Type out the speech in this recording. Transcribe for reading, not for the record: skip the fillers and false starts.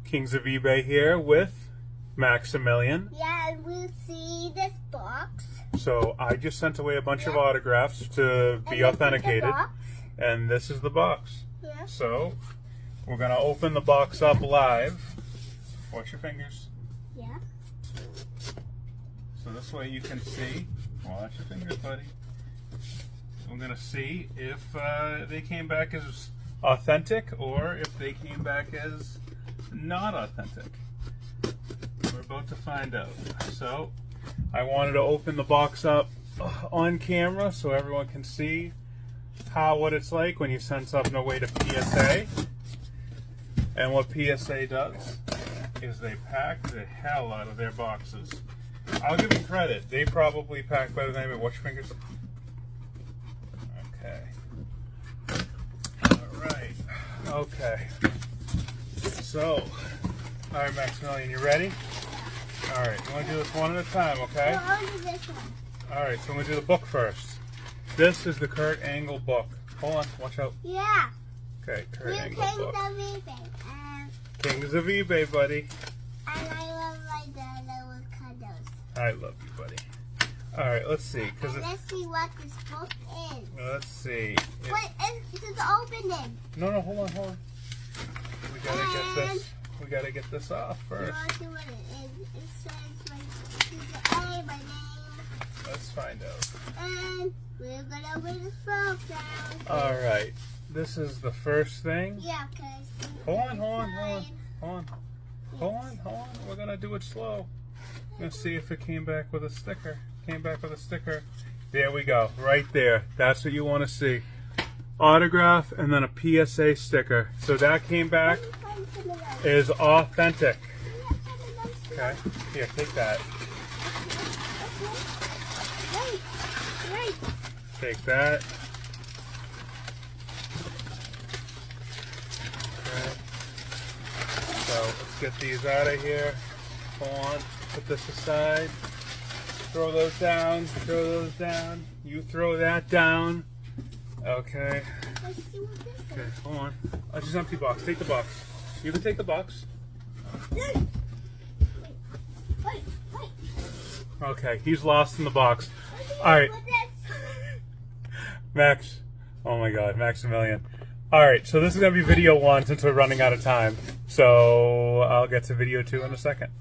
Kings of eBay here with Maximilian. Yeah, and we'll see this box. So I just sent away a bunch of autographs to be authenticated. And this is the box. Yeah. So we're going to open the box up live. Watch your fingers. Yeah. So this way you can see. Watch your fingers, buddy. We're going to see if they came back as authentic or if they came back as not authentic. We're about to find out. So I wanted to open the box up on camera so everyone can see what it's like when you send something away to PSA. And what PSA does is they pack the hell out of their boxes. I'll give them credit. They probably pack better than anybody. Watch your fingers. Okay. All right. Okay. So, all right, Maximilian, you ready? All right. You want to do this one at a time, okay? No, I'll do this one. All right. So I'm going to do the book first. This is the Kurt Angle book. Hold on. Watch out. Yeah. Okay, Kurt Angle Kings book. of eBay. Kings of eBay, buddy. And I love like the little cuddles. I love you, buddy. All right, let's see. Let's see what this book is. Let's see. Wait, it's open it. No, hold on. We gotta get this off first. Let's see what it is. It says like PSA, my name. Let's find out. And we're gonna open this book now. All right. This is the first thing. Yeah, okay. Hold on. We're gonna do it slow. Let's see if it came back with a sticker. There we go. Right there. That's what you want to see. Autograph and then a PSA sticker. So that came back is authentic. Okay. Here, take that. Right. Take that. So let's get these out of here. Hold on. Put this aside. Throw those down. You throw that down. Okay. Let's see what this is. Okay, hold on. Just empty box. Take the box. You can take the box. Wait. Okay, he's lost in the box. Alright. Max. Oh my god, Maximilian. Alright, so this is going to be video 1 since we're running out of time. So I'll get to video 2 in a second.